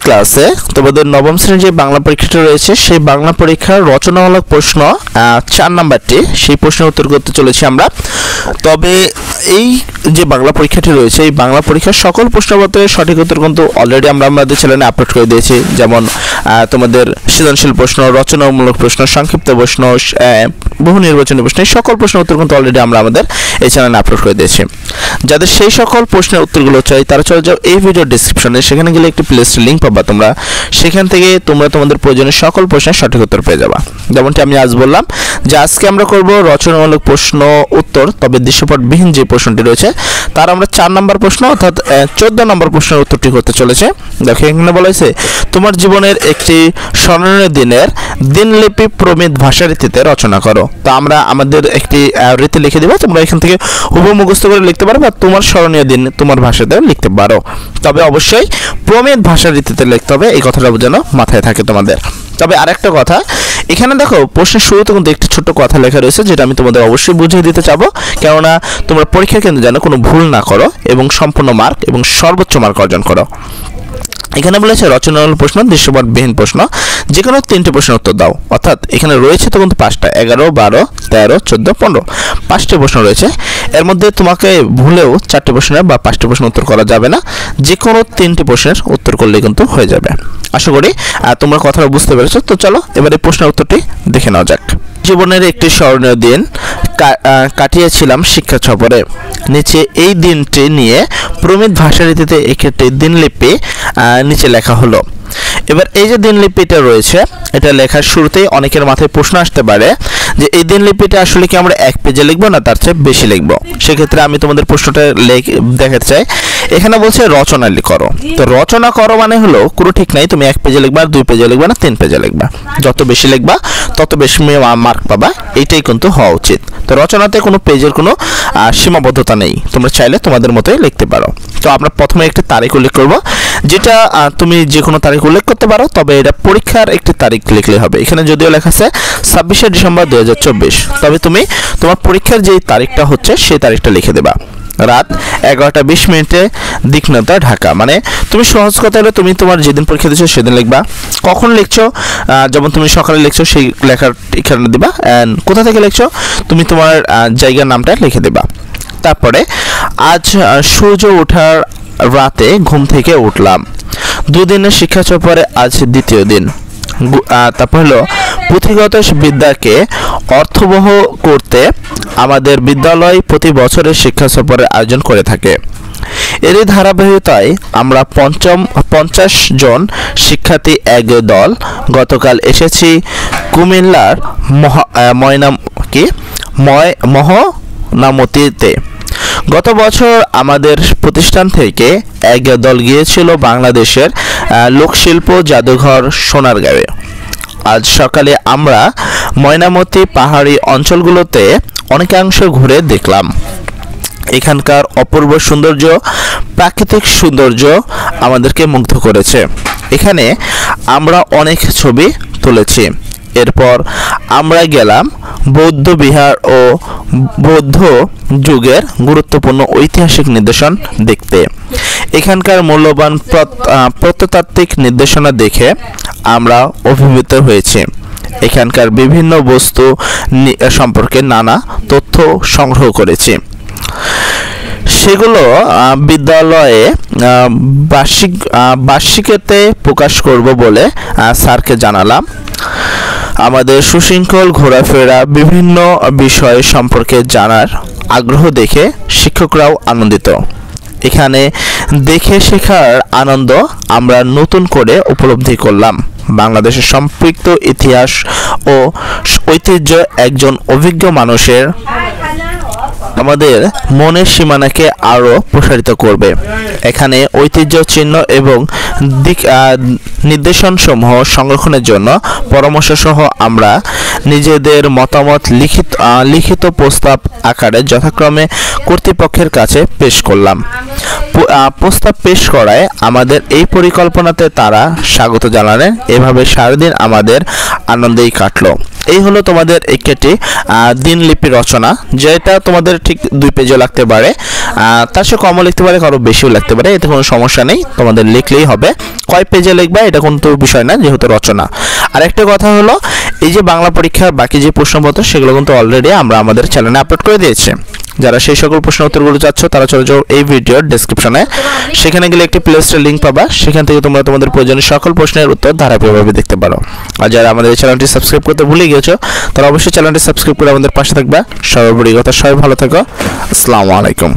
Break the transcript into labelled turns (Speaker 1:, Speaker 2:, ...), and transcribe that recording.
Speaker 1: ক্লাসে তোমাদের নবম শ্রেণীর যে বাংলা পরীক্ষাটা রয়েছে সেই বাংলা পরীক্ষার রচনামূলক প্রশ্ন 4 নাম্বারটি সেই প্রশ্নের উত্তর করতে চলেছি আমরা। তবে এই যে বাংলা পরীক্ষাটি রয়েছে এই বাংলা পরীক্ষার সকল প্রশ্নপত্রের সঠিক উত্তর কিন্তু অলরেডি আমরা আমাদের চ্যানেলে আপলোড করে দিয়েছি। যেমন তোমাদের সৃজনশীল প্রশ্ন, রচনামূলক প্রশ্ন, সংক্ষিপ্ত প্রশ্ন, বহু নির্বাচনী প্রশ্ন, এই সকল প্রশ্নের উত্তর কিন্তু অলরেডি আমরা আমাদের এই চ্যানেলে আপলোড করে দিয়েছি। যাদের সেই সকল প্রশ্নের উত্তরগুলো চাই তারা চলে যাও এই ভিডিও ডেসক্রিপশনে, সেখানে গেলে একটি প্লেলিস্ট লিংক পাবা তোমরা, সেখান থেকে তোমরা তোমাদের প্রয়োজনীয় সকল প্রশ্নের সঠিক উত্তর পেয়ে যাবা। যেমনটি আমি আজ বললাম যে আজকে আমরা করব রচনামূলক প্রশ্ন উত্তর, তবে দৃশ্যপটবিহীন যে প্রশ্নটি রয়েছে তার আমরা 4 নম্বর প্রশ্ন অর্থাৎ 14 নম্বর প্রশ্নের উত্তরটি করতে চলেছে। দেখো এখানে বলা হয়েছে তোমার জীবনের একটি স্মরণীয় দিনের দিনলিপি প্রমিত ভাষারীতিতে রচনা করো। তো আমরা আমাদের একটি রীতি লিখে দেবো, তোমরা এখান থেকে হুবহু মুখস্থ করে লিখতে পারো বা তোমার স্মরণীয় দিন তোমার ভাষাতে লিখতে পারো, তবে অবশ্যই প্রমিত ভাষারীতিতে লিখতে হবে, এই কথাটা যেন মাথায় থাকে তোমাদের। তবে আরেকটা কথা, এখানে দেখো প্রশ্নের শুরুতে কিন্তু একটি ছোট্ট কথা লেখা রয়েছে যেটা আমি তোমাদের অবশ্যই বুঝিয়ে দিতে চাবো, কেননা তোমরা পরীক্ষা কেন্দ্রে যেন কোনো ভুল না করো এবং সম্পূর্ণ মার্ক এবং সর্বোচ্চ মার্ক অর্জন করো। এখানে বলেছে রচনামূলক প্রশ্ন, দৃশ্যপটবিহীন প্রশ্ন, যে কোনো 3টে প্রশ্নের উত্তর দাও। অর্থাৎ এখানে রয়েছে তো কিন্তু 5টা, 11, 12, 13, 14, 15 5টে প্রশ্ন রয়েছে। এর মধ্যে তোমাকে ভুলেও 4টে প্রশ্নের বা 5টে প্রশ্নের উত্তর করা যাবে না, যে কোনো 3টে প্রশ্নের উত্তর করলে কিন্তু হয়ে যাবে। আশা করি তোমরা কথাটা বুঝতে পেরেছো। তো চলো এবারে প্রশ্নের উত্তরটি দেখে নেওয়া যাক। জীবনের একটি স্মরণীয় দিন কাটিয়েছিলাম শিক্ষা সফরে। নিচে এই দিনটি নিয়ে প্রমিত ভাষারীতিতে একটি দিনলিপি নিচে লেখা হলো। এবার এই যে দিনলিপিটা রয়েছে এটা লেখার শুরুতেই অনেকের মাথায় প্রশ্ন আসতে পারে যে এই দিনলিপিটা আসলে কি আমরা 1 পেজে লিখবো না তার চেয়ে বেশি লিখবো। সেক্ষেত্রে আমি তোমাদের প্রশ্নটা দেখাতে চাই। এখানে বলছে রচনা করো, তো রচনা করো মানে হলো কোনো ঠিক নাই, তুমি 1 পেজে লিখবা, 2 পেজে লিখবা না 3 পেজে লিখবা, যত বেশি লিখবা তত বেশি মার্ক পাবা, এইটাই কিন্তু হওয়া উচিত। তো রচনাতে কোনো পেজের কোনো সীমাবদ্ধতা নেই, তোমরা চাইলে তোমাদের মতোই লিখতে পারো। তো আমরা প্রথমে একটি তারিখ উল্লেখ করব, যেটা তুমি যে কোনো তারিখ উল্লেখ করতে পারো, তবে এটা পরীক্ষার একটি তারিখ লিখলে হবে। এখানে যদিও লেখা আছে 26শে ডিসেম্বর 2024, তবে তুমি তোমার পরীক্ষার যেই তারিখটা হচ্ছে সেই তারিখটা লিখে দেবা। রাত 11:20 দীক্ষণতা ঢাকা, মানে তুমি সহজ কথা হলো তুমি তোমার যেদিন পরীক্ষা দিচ্ছ সেদিন লিখবা। কখন লিখছো, যেমন তুমি সকালে লিখছো সেই লেখার এখানে দিবা, কোথা থেকে লিখছো তুমি তোমার জায়গার নামটা লিখে দেবা। তারপরে আজ সূর্য ওঠার রাতে ঘুম থেকে উঠলাম। 2 দিনের শিক্ষা সফরে আজ দ্বিতীয় দিন। তারপর হলো পুঁথিগত বিদ্যাকে অর্থবহ করতে আমাদের বিদ্যালয় প্রতি বছরের শিক্ষা সফরের আয়োজন করে থাকে। এরই ধারাবাহিকতায় আমরা 50 জন শিক্ষার্থী এক দল গতকাল এসেছি কুমিল্লার ময়নামতিতে। গত বছর আমাদের প্রতিষ্ঠান থেকে এক দল গিয়েছিল বাংলাদেশের লোকশিল্প জাদুঘর সোনারগাঁয়ে। আজ সকালে আমরা ময়নামতি পাহাড়ি অঞ্চলগুলোতে অনেকাংশ ঘুরে দেখলাম। এখানকার অপূর্ব সৌন্দর্য, প্রাকৃতিক সৌন্দর্য আমাদেরকে মুগ্ধ করেছে। এখানে আমরা অনেক ছবি তুলেছি। এরপর আমরা গেলাম বৌদ্ধ বিহার ও বৌদ্ধ যুগের গুরুত্বপূর্ণ ঐতিহাসিক নিদর্শন দেখতে। এখানকার মূল্যবান প্রত্নতাত্ত্বিক নিদর্শন দেখে আমরা অভিভূত হয়েছি। এখানকার বিভিন্ন বস্তু সম্পর্কে নানা তথ্য সংগ্রহ করেছি। সেগুলো বিদ্যালয়ে বার্ষিকীতে প্রকাশ করব বলে স্যারকে জানালাম। আমাদের সুশৃঙ্খল ঘোরাফেরা, বিভিন্ন বিষয় সম্পর্কে জানার আগ্রহ দেখে শিক্ষকরাও আনন্দিত। এখানে দেখে শেখার আনন্দ আমরা নতুন করে উপলব্ধি করলাম। বাংলাদেশের সম্পৃক্ত ইতিহাস ও ঐতিহ্য একজন অভিজ্ঞ মানুষের আমাদের মনের সীমানাকে আরও প্রসারিত করবে। এখানে ঐতিহ্য চিহ্ন এবং দিক নির্দেশনসমূহ সংরক্ষণের জন্য পরামর্শ সহ আমরা নিজেদের মতামত লিখিত প্রস্তাব আকারে যথাক্রমে কর্তৃপক্ষের কাছে পেশ করলাম। প্রস্তাব পেশ করায় আমাদের এই পরিকল্পনাতে তারা স্বাগত জানালেন। এভাবে সারাদিন আমাদের আনন্দেই কাটলো। এই হলো তোমাদের একটি দিনলিপি রচনা, যেটা তোমাদের ঠিক 2 পেজও লাগতে পারে, তার সে কমও লিখতে পারে, কারো বেশিও লাগতে পারে, এতে কোনো সমস্যা নেই, তোমাদের লিখলেই হবে। কয় পেজে লিখবা এটা কোনো বিষয় না, যেহেতু রচনা। আর একটা কথা হলো, এই যে বাংলা পরীক্ষার বাকি যে প্রশ্নপত্র সেগুলো কিন্তু অলরেডি আমরা আমাদের চ্যানেলে আপলোড করে দিয়েছি। যারা সেই সকল প্রশ্নের উত্তরগুলো চাচ্ছ তারা চলে যাও এই ভিডিওর ডেসক্রিপশনে, সেখানে গেলে একটি প্লেলিস্টের লিঙ্ক পাবা, সেখান থেকে তোমরা তোমাদের প্রয়োজনীয় সকল প্রশ্নের উত্তর ধারাবাহিকভাবে দেখতে পারো। আর যারা আমাদের এই চ্যানেলটি সাবস্ক্রাইব করতে ভুলে গিয়েছো তারা অবশ্যই চ্যানেলটি সাবস্ক্রাইব করে আমাদের পাশে থাকবে। সর্বোপরি কথা, সবাই ভালো থাকো। আসসালামু আলাইকুম।